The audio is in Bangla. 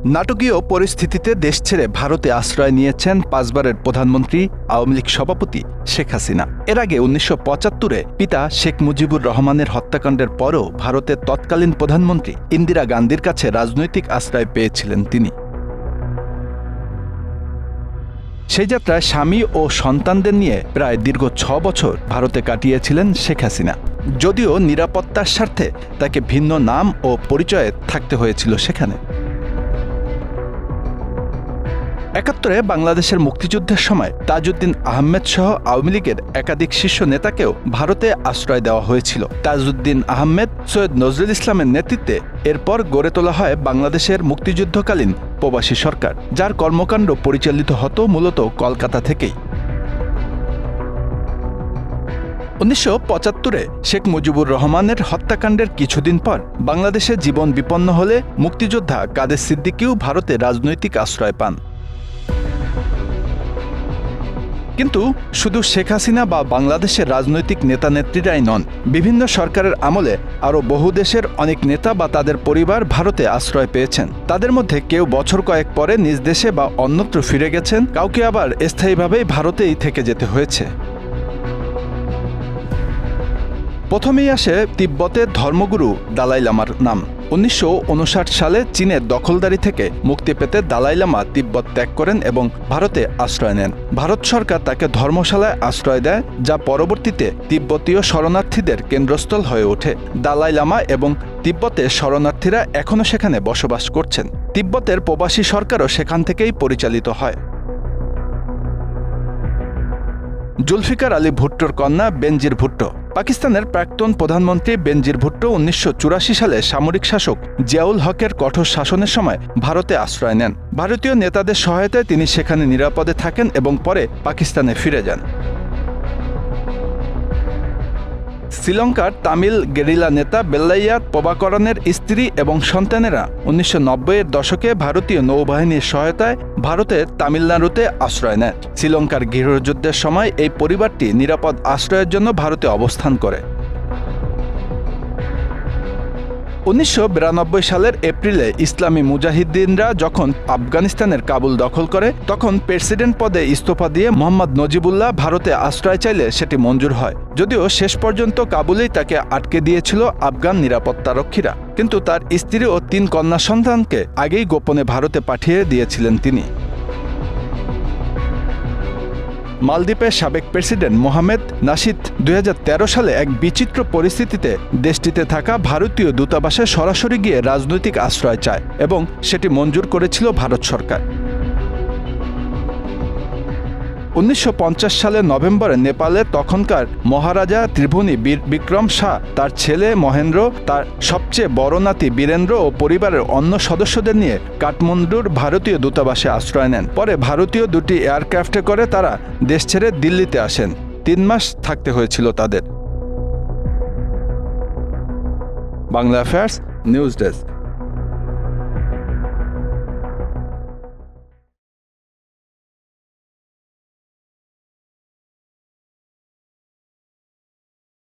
নাটকীয় পরিস্থিতিতে দেশ ছেড়ে ভারতে আশ্রয় নিয়েছেন 5 বারের প্রধানমন্ত্রী আওয়ামী লীগ সভাপতি শেখ হাসিনা। এর আগে 1975-এ পিতা শেখ মুজিবুর রহমানের হত্যাকাণ্ডের পরও ভারতের তৎকালীন প্রধানমন্ত্রী ইন্দিরা গান্ধীর কাছে রাজনৈতিক আশ্রয় পেয়েছিলেন তিনি। সেই যাত্রায় স্বামী ও সন্তানদের নিয়ে প্রায় দীর্ঘ 6 বছর ভারতে কাটিয়েছিলেন শেখ হাসিনা। যদিও নিরাপত্তার স্বার্থে তাকে ভিন্ন নাম ও পরিচয়ে থাকতে হয়েছিল সেখানে। 71-এ বাংলাদেশের মুক্তিযুদ্ধের সময় তাজউদ্দিন আহমেদ সহ আওয়ামী লীগের একাধিক শীর্ষ নেতাকেও ভারতে আশ্রয় দেওয়া হয়েছিল। তাজউদ্দিন আহমেদ, সৈয়দ নজরুল ইসলামের নেতৃত্বে এরপর গড়ে তোলা হয় বাংলাদেশের মুক্তিযুদ্ধকালীন প্রবাসী সরকার, যার কর্মকাণ্ড পরিচালিত হতো মূলত কলকাতা থেকেই। 1975-এ শেখ মুজিবুর রহমানের হত্যাকাণ্ডের কিছুদিন পর বাংলাদেশে জীবন বিপন্ন হলে মুক্তিযোদ্ধা কাদের সিদ্দিকীও ভারতে রাজনৈতিক আশ্রয় পান। কিন্তু শুধু শেখ হাসিনা বা বাংলাদেশের রাজনৈতিক নেতা-নেত্রীরাই নন, বিভিন্ন সরকারের আমলে আরও বহু দেশের অনেক নেতা বা তাদের পরিবার ভারতে আশ্রয় পেয়েছেন। তাদের মধ্যে কেউ বছর কয়েক পরে নিজ দেশে বা অন্যত্র ফিরে গেছেন, কাউকে আবার স্থায়ীভাবেই ভারতেই থেকে যেতে হয়েছে। প্রথমেই আসে তিব্বতের ধর্মগুরু দালাই লামার নাম। 1959 সালে চীনের দখলদারি থেকে মুক্তি পেতে দালাই লামা তিব্বত ত্যাগ করেন এবং ভারতে আশ্রয় নেন। ভারত সরকার তাকে ধর্মশালায় আশ্রয় দেয়, যা পরবর্তীতে তিব্বতীয় শরণার্থীদের কেন্দ্রস্থল হয়ে ওঠে। দালাই লামা এবং তিব্বতের শরণার্থীরা এখনও সেখানে বসবাস করছেন। তিব্বতের প্রবাসী সরকারও সেখান থেকেই পরিচালিত হয়। জুলফিকার আলী ভুট্টোর কন্যা বেনজির ভুট্টো। পাকিস্তানের প্রাক্তন প্রধানমন্ত্রী বেনজির ভুট্টো 1984 সালে সামরিক শাসক জিয়াউল হকের কঠোর শাসনের সময় ভারতে আশ্রয় নেন। ভারতীয় নেতাদের সহায়তায় তিনি সেখানে নিরাপদে থাকেন এবং পরে পাকিস্তানে ফিরে যান। শ্রীলঙ্কার তামিল গেরিলা নেতা বেল্লাইয়া প্রভাকরণের স্ত্রী এবং সন্তানেরা 1990-এর দশকে ভারতীয় নৌবাহিনীর সহায়তায় ভারতের তামিলনাড়ুতে আশ্রয় নেয়। শ্রীলঙ্কার গৃহযুদ্ধের সময় এই পরিবারটি নিরাপদ আশ্রয়ের জন্য ভারতে অবস্থান করে। 1992 সালের এপ্রিলে ইসলামী মুজাহিদ্দিনরা যখন আফগানিস্তানের কাবুল দখল করে, তখন প্রেসিডেন্ট পদে ইস্তফা দিয়ে মোহাম্মদ নজিবুল্লাহ ভারতে আশ্রয় চাইলে সেটি মঞ্জুর হয়। যদিও শেষ পর্যন্ত কাবুলেই তাকে আটকে দিয়েছিল আফগান নিরাপত্তারক্ষীরা, কিন্তু তার স্ত্রী ও 3 কন্যা সন্তানকে আগেই গোপনে ভারতে পাঠিয়ে দিয়েছিলেন তিনি। মালদ্বীপের সাবেক প্রেসিডেন্ট মোহামেদ নাশিদ 2013 সালে এক বিচিত্র পরিস্থিতিতে দেশটিতে থাকা ভারতীয় দূতাবাসে সরাসরি গিয়ে রাজনৈতিক আশ্রয় চায় এবং সেটি মঞ্জুর করেছিল ভারত সরকার। 1950 সালের নভেম্বরে নেপালের তখনকার মহারাজা ত্রিভুবনী বীর বিক্রম শাহ তার ছেলে মহেন্দ্র, তার সবচেয়ে বড় নাতি বীরেন্দ্র ও পরিবারের অন্য সদস্যদের নিয়ে কাঠমান্ডুর ভারতীয় দূতাবাসে আশ্রয় নেন। পরে ভারতীয় 2টি এয়ারক্রাফটে করে তারা দেশ ছেড়ে দিল্লিতে আসেন। 3 মাস থাকতে হয়েছিল তাদের। Bangla affairs news desk.